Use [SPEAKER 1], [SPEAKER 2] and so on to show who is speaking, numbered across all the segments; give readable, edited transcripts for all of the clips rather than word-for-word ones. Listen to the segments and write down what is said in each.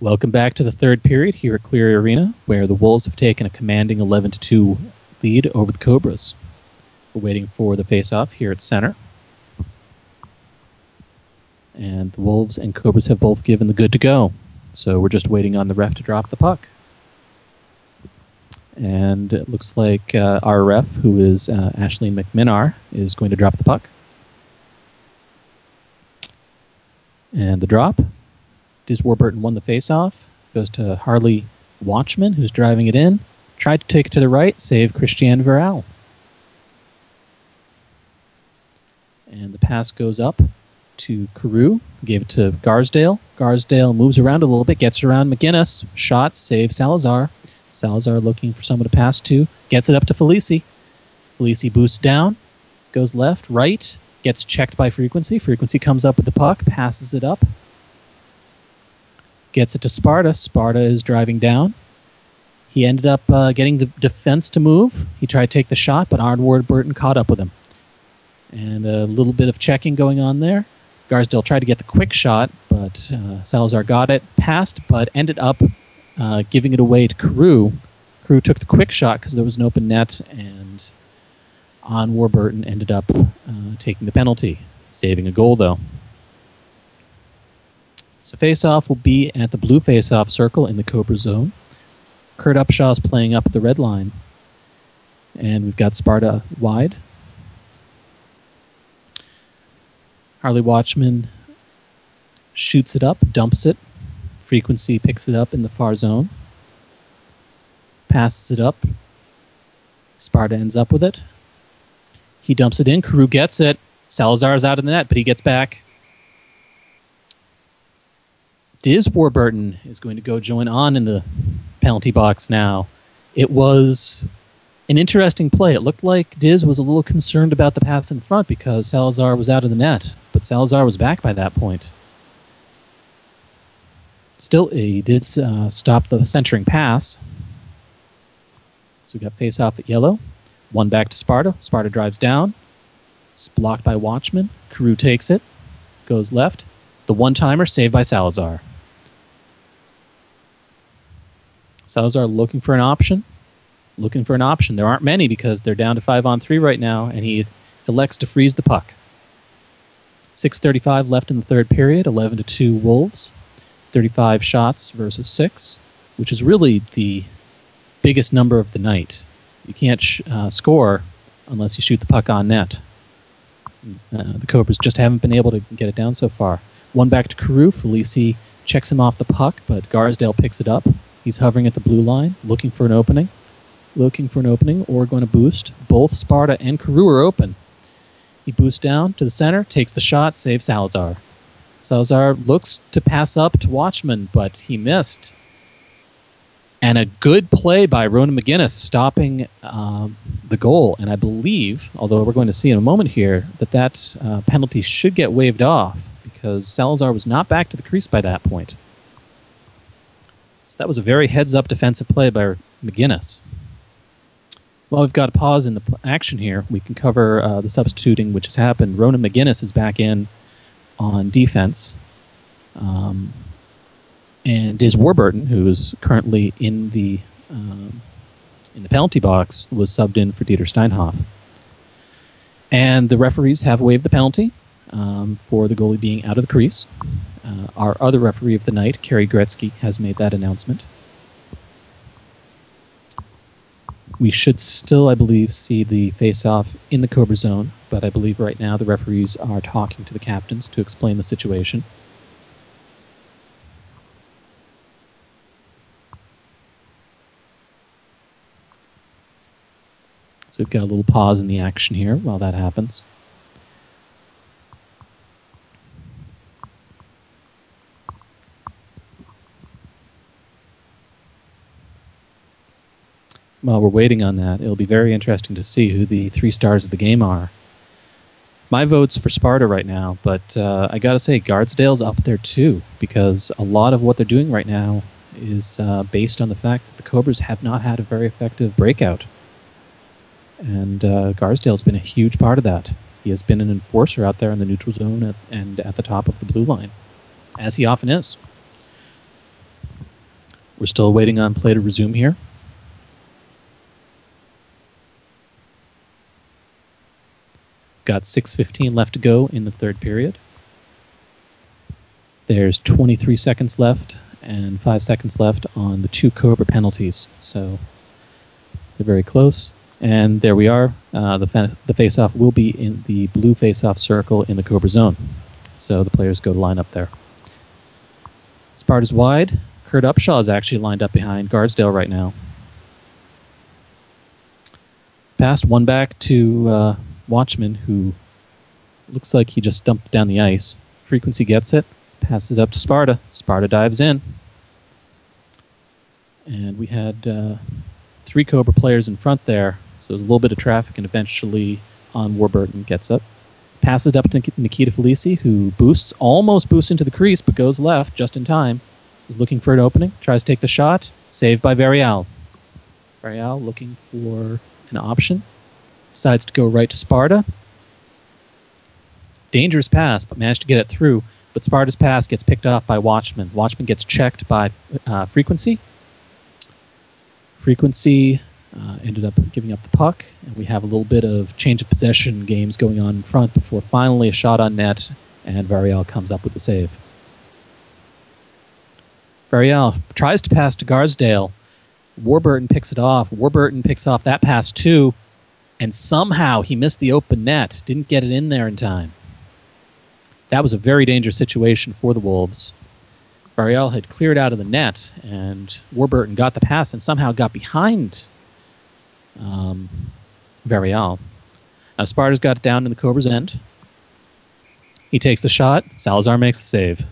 [SPEAKER 1] Welcome back to the third period here at Cleary Arena, where the Wolves have taken a commanding 11-2 lead over the Cobras. We're waiting for the face-off here at center. And the Wolves and Cobras have both given the good to go. So we're just waiting on the ref to drop the puck. And it looks like our ref, who is Ashley McMinar, is going to drop the puck. And the drop. Warburton won the face-off. Goes to Harley Watchman, who's driving it in. Tried to take it to the right, save Christian Verral. And the pass goes up to Carew. Gave it to Garsdale. Garsdale moves around a little bit, gets around McGinnis. Shot, save Salazar. Salazar looking for someone to pass to. Gets it up to Felicci. Felicci boosts down. Goes left, right. Gets checked by Frequency. Frequency comes up with the puck, passes it up. Gets it to Sparta. Sparta is driving down. He ended up getting the defense to move. He tried to take the shot, but Warburton caught up with him. And a little bit of checking going on there. Garsdale tried to get the quick shot, but Salazar got it, passed, but ended up giving it away to Carew. Carew took the quick shot because there was an open net, and Warburton ended up taking the penalty, saving a goal, though. So face-off will be at the blue face-off circle in the Cobra zone. Kurt Upshaw is playing up at the red line. And we've got Sparta wide. Harley Watchman shoots it up, dumps it. Frequency picks it up in the far zone. Passes it up. Sparta ends up with it. He dumps it in. Carew gets it. Salazar is out of the net, but he gets back. Warburton is going to go join on in the penalty box now. It was an interesting play. It looked like Diz was a little concerned about the pass in front because Salazar was out of the net, but Salazar was back by that point. Still, he did stop the centering pass. So we got face-off at yellow. One back to Sparta. Sparta drives down. It's blocked by Watchman. Carew takes it. Goes left. The one-timer saved by Salazar. Salazar looking for an option. Looking for an option. There aren't many because they're down to 5-on-3 right now, and he elects to freeze the puck. 6:35 left in the third period, 11-2 Wolves. 35 shots versus 6, which is really the biggest number of the night. You can't score unless you shoot the puck on net. The Cobras just haven't been able to get it down so far. One back to Carew. Felicci checks him off the puck, but Garsdale picks it up. He's hovering at the blue line, looking for an opening. Or going to boost. Both Sparta and Carew are open. He boosts down to the center, takes the shot, saves Salazar. Salazar looks to pass up to Watchman, but he missed. And a good play by Ronan McGinnis stopping the goal. And I believe, although we're going to see in a moment here, that penalty should get waved off because Salazar was not back to the crease by that point. So that was a very heads-up defensive play by McGinnis. Well, we've got a pause in the action here. We can cover the substituting which has happened. Ronan McGinnis is back in on defense. And Warburton, who is currently in the penalty box, was subbed in for Dieter Steinhoff. And the referees have waived the penalty for the goalie being out of the crease. Our other referee of the night, Kerry Gretzky, has made that announcement. We should still, I believe, see the face-off in the Cobra zone, but I believe right now the referees are talking to the captains to explain the situation. So we've got a little pause in the action here while that happens. While we're waiting on that, it'll be very interesting to see who the 3 stars of the game are. My vote's for Sparta right now, but I gotta say, Garsdale's up there too, because a lot of what they're doing right now is based on the fact that the Cobras have not had a very effective breakout. And Garsdale's been a huge part of that. He has been an enforcer out there in the neutral zone and at the top of the blue line, as he often is. We're still waiting on play to resume here. Got 6:15 left to go in the third period. There's 23 seconds left and 5 seconds left on the 2 Cobra penalties. So they're very close. And there we are. The face-off will be in the blue face-off circle in the Cobra zone. So the players go to line up there. Sparta's wide. Kurt Upshaw is actually lined up behind Garsdale right now. Passed one back to Watchman, who looks like he just dumped down the ice. Frequency gets it. Passes up to Sparta. Sparta dives in. And we had 3 Cobra players in front there. So there's a little bit of traffic, and eventually on Warburton gets up. Passes it up to Nikita Felicci, who almost boosts into the crease, but goes left just in time. Is looking for an opening. Tries to take the shot. Saved by Varial. Varial looking for an option. Decides to go right to Sparta. Dangerous pass, but managed to get it through. But Sparta's pass gets picked off by Watchman. Watchman gets checked by Frequency. Frequency ended up giving up the puck. And we have a little bit of change of possession games going on in front before finally a shot on net, and Varial comes up with the save. Varial tries to pass to Garsdale. Warburton picks it off. Warburton picks off that pass too, and somehow he missed the open net. Didn't get it in there in time. That was a very dangerous situation for the Wolves. Varial had cleared out of the net, and Warburton got the pass and somehow got behind Varial. Now Sparta's got it down in the Cobra's end. He takes the shot. Salazar makes the save.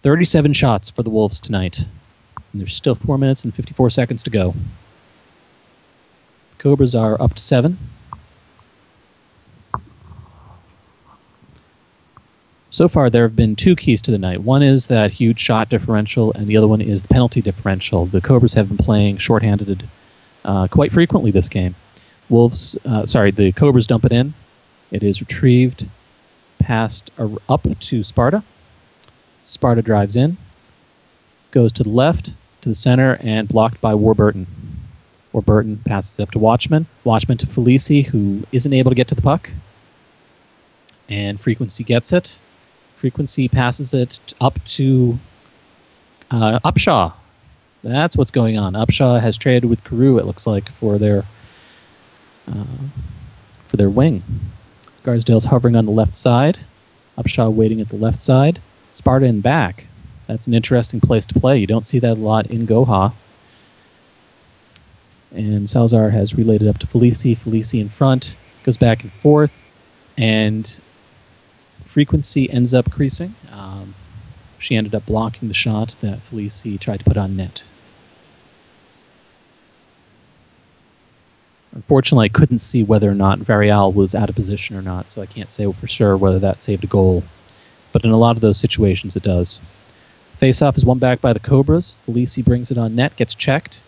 [SPEAKER 1] 37 shots for the Wolves tonight. And there's still 4 minutes and 54 seconds to go. The Cobras are up to 7. So far, there have been 2 keys to the night. One is that huge shot differential, and the other one is the penalty differential. The Cobras have been playing shorthanded quite frequently this game. The Cobras dump it in. It is retrieved, passed up to Sparta. Sparta drives in, goes to the left, to the center, and blocked by Warburton. Warburton passes it up to Watchman. Watchman to Felicci, who isn't able to get to the puck. And Frequency gets it. Frequency passes it up to Upshaw. That's what's going on. Upshaw has traded with Carew, it looks like, for their wing. Garsdale's hovering on the left side. Upshaw waiting at the left side. Sparta in back. That's an interesting place to play. You don't see that a lot in Goha. And Salazar has relayed it up to Felicci. Felicci in front. Goes back and forth. And Frequency ends up creasing. She ended up blocking the shot that Felicci tried to put on net. Unfortunately, I couldn't see whether or not Varial was out of position or not, so I can't say for sure whether that saved a goal. But in a lot of those situations, it does. Face-off is won back by the Cobras. Felicci brings it on net, gets checked.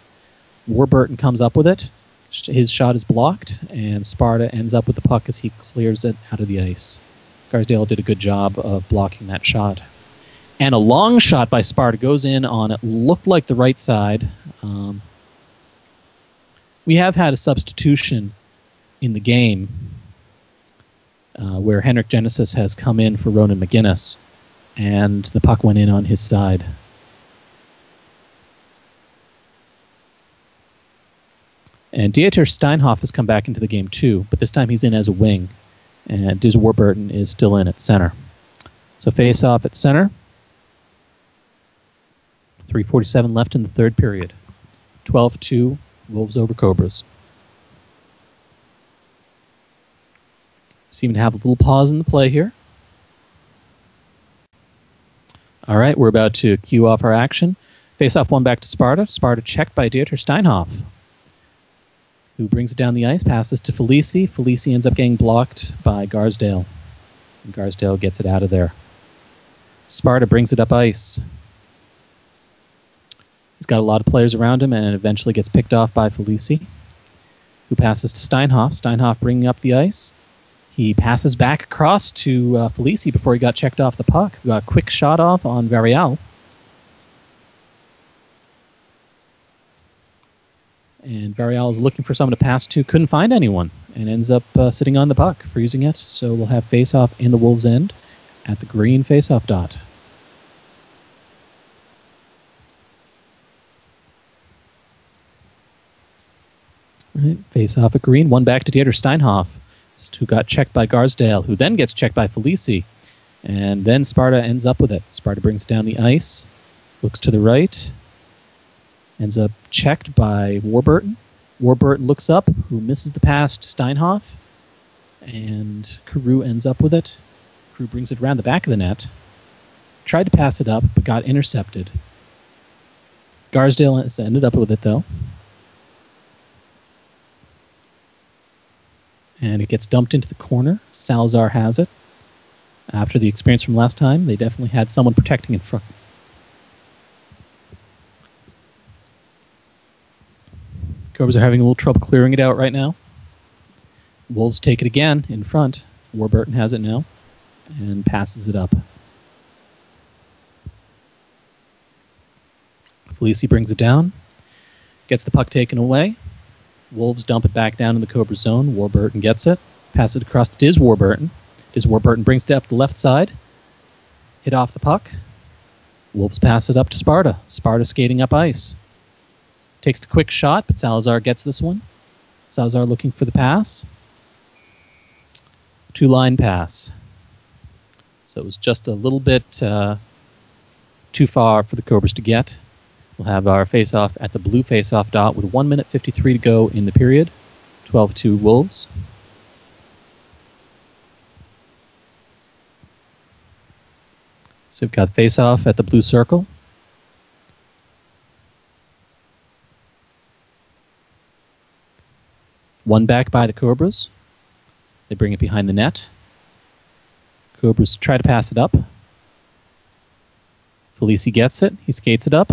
[SPEAKER 1] Warburton comes up with it. His shot is blocked, and Sparta ends up with the puck as he clears it out of the ice. Garsdale did a good job of blocking that shot. And a long shot by Sparta goes in on it looked like the right side. We have had a substitution in the game where Henrik Genesis has come in for Ronan McGinnis, and the puck went in on his side. And Dieter Steinhoff has come back into the game too, but this time he's in as a wing, and Diz Warburton is still in at center. So face off at center. 3:47 left in the third period. 12-2, Wolves over Cobras. So even have a little pause in the play here. All right, we're about to cue off our action. Face-off one back to Sparta. Sparta checked by Dieter Steinhoff, who brings it down the ice, passes to Felicci. Felicci ends up getting blocked by Garsdale. And Garsdale gets it out of there. Sparta brings it up ice. He's got a lot of players around him and eventually gets picked off by Felicci, who passes to Steinhoff. Steinhoff bringing up the ice. He passes back across to Felicci before he got checked off the puck. Got a quick shot off on Varial. Garial is looking for someone to pass to, couldn't find anyone, and ends up sitting on the puck, freezing it. So we'll have face-off in the Wolves' end at the green face-off dot. Right, face-off at green. One back to Dieter Steinhoff, who got checked by Garsdale, who then gets checked by Felicci. And then Sparta ends up with it. Sparta brings down the ice, looks to the right, ends up checked by Warburton. Warburton looks up, who misses the pass to Steinhoff, and Carew ends up with it. Carew brings it around the back of the net. Tried to pass it up, but got intercepted. Garsdale ended up with it, though. And it gets dumped into the corner. Salazar has it. After the experience from last time, they definitely had someone protecting in front. Cobras are having a little trouble clearing it out right now. Wolves take it again in front. Warburton has it now and passes it up. Felicci brings it down, gets the puck taken away. Wolves dump it back down in the Cobra zone. Warburton gets it, passes it across to Diz Warburton. Diz Warburton brings it up the left side, hit off the puck. Wolves pass it up to Sparta. Sparta skating up ice. Takes the quick shot, but Salazar gets this one. Salazar looking for the pass. Two-line pass. So it was just a little bit too far for the Cobras to get. We'll have our face-off at the blue face-off dot with 1 minute 53 to go in the period. 12-2 Wolves. So we've got face-off at the blue circle. One back by the Cobras. They bring it behind the net. Cobras try to pass it up. Felicci gets it. He skates it up.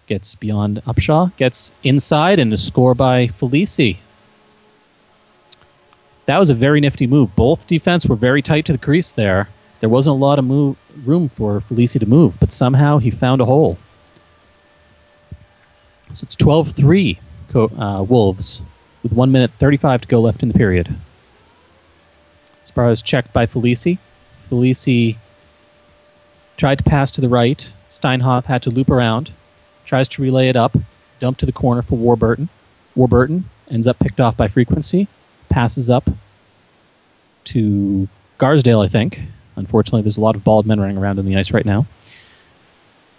[SPEAKER 1] Gets beyond Upshaw. Gets inside and a score by Felicci. That was a very nifty move. Both defense were very tight to the crease there. There wasn't a lot of room for Felicci to move, but somehow he found a hole. So it's 12-3 Wolves with 1 minute 35 to go left in the period. Sparta is checked by Felicci. Felicci tried to pass to the right. Steinhoff had to loop around. Tries to relay it up. Dumped to the corner for Warburton. Warburton ends up picked off by Frequency. Passes up to Garsdale, I think. Unfortunately, there's a lot of bald men running around on the ice right now.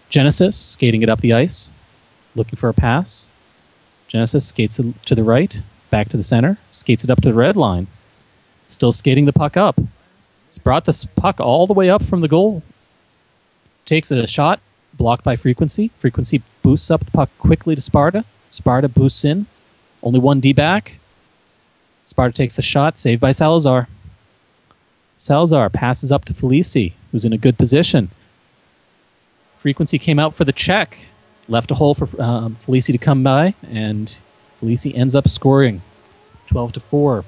[SPEAKER 1] Genesis skating it up the ice. Looking for a pass. Genesis skates it to the right. Back to the center. Skates it up to the red line. Still skating the puck up. It's brought this puck all the way up from the goal. Takes a shot. Blocked by Frequency. Frequency boosts up the puck quickly to Sparta. Sparta boosts in. Only one D back. Sparta takes the shot. Saved by Salazar. Salazar passes up to Felicci, who's in a good position. Frequency came out for the check. Left a hole for Felicci to come by, and Felicci ends up scoring 12-4.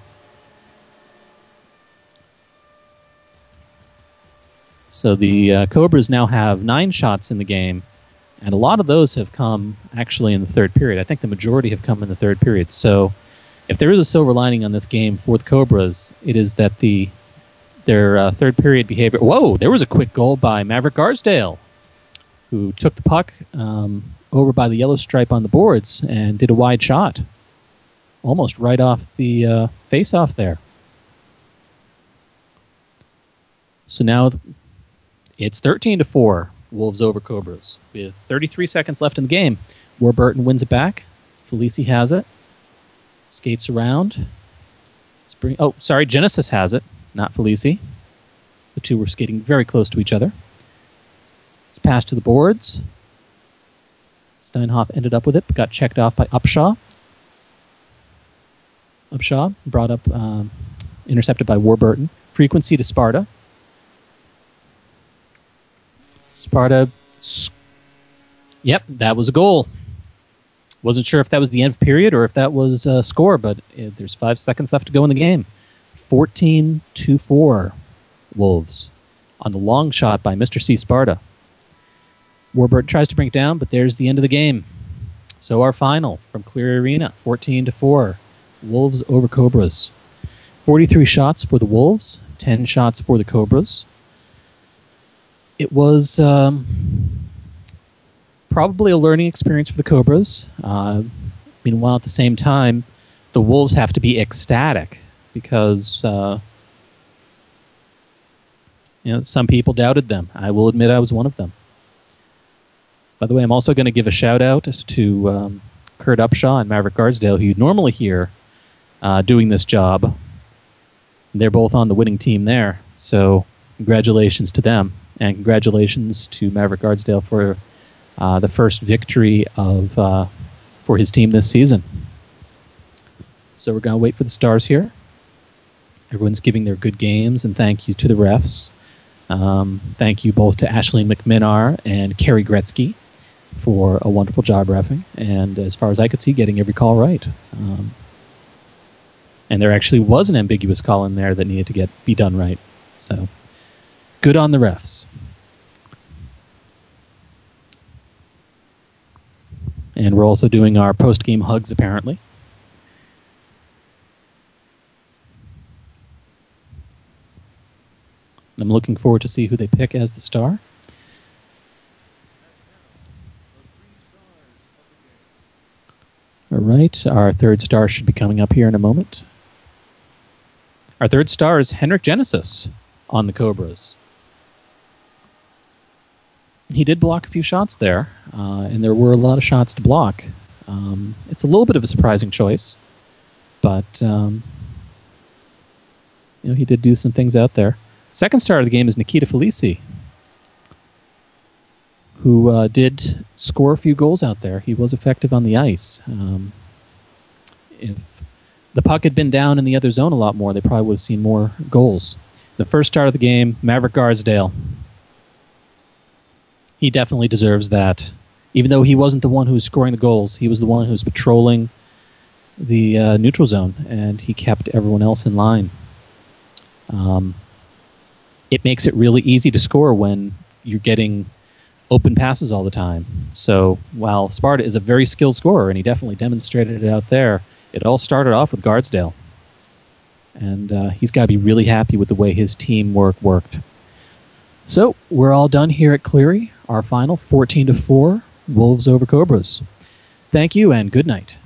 [SPEAKER 1] So the Cobras now have 9 shots in the game, and a lot of those have come actually in the third period. I think the majority have come in the third period. So if there is a silver lining on this game for the Cobras, it is that their third period behavior... Whoa, there was a quick goal by MavGarsdale, who took the puck over by the yellow stripe on the boards and did a wide shot. Almost right off the face-off there. So now it's 13-4, Wolves over Cobras. With 33 seconds left in the game, Warburton wins it back. Felicci has it. Skates around. Genesis has it, not Felicci. The two were skating very close to each other. It's passed to the boards. Steinhoff ended up with it, but got checked off by Upshaw. Upshaw brought up, intercepted by Warburton. Frequency to Sparta. Sparta, yep, that was a goal. Wasn't sure if that was the end of period or if that was a score, but there's 5 seconds left to go in the game. 14-4 Wolves on the long shot by Mr. C. Sparta. Warburton tries to bring it down, but there's the end of the game. So our final from Cleary Arena, 14-4, Wolves over Cobras. 43 shots for the Wolves, 10 shots for the Cobras. It was probably a learning experience for the Cobras. Meanwhile, at the same time, the Wolves have to be ecstatic because some people doubted them. I will admit I was one of them. By the way, I'm also going to give a shout-out to Kurt Upshaw and MavGarsdale, who you'd normally hear doing this job. They're both on the winning team there, so congratulations to them, and congratulations to MavGarsdale for the first victory for his team this season. So we're going to wait for the stars here. Everyone's giving their good games, and thank you to the refs. Thank you both to Ashley McMinar and Carrie Gretzky for a wonderful job reffing, and as far as I could see, getting every call right. And there actually was an ambiguous call in there that needed to be done right. So, good on the refs. And we're also doing our post-game hugs, apparently. I'm looking forward to see who they pick as the star. All right, our third star should be coming up here in a moment. Our third star is Henrik Genesis on the Cobras. He did block a few shots there, and there were a lot of shots to block. It's a little bit of a surprising choice, but he did do some things out there. Second star of the game is Nikita Felicci, who did score a few goals out there. He was effective on the ice. If the puck had been down in the other zone a lot more, they probably would have seen more goals. The first star of the game, MavGarsdale. He definitely deserves that. Even though he wasn't the one who was scoring the goals, he was the one who was patrolling the neutral zone, and he kept everyone else in line. It makes it really easy to score when you're getting open passes all the time. So while Sparta is a very skilled scorer, and he definitely demonstrated it out there, it all started off with Garsdale. And he's got to be really happy with the way his teamwork worked. So we're all done here at Cleary. Our final, 14-4, Wolves over Cobras. Thank you and good night.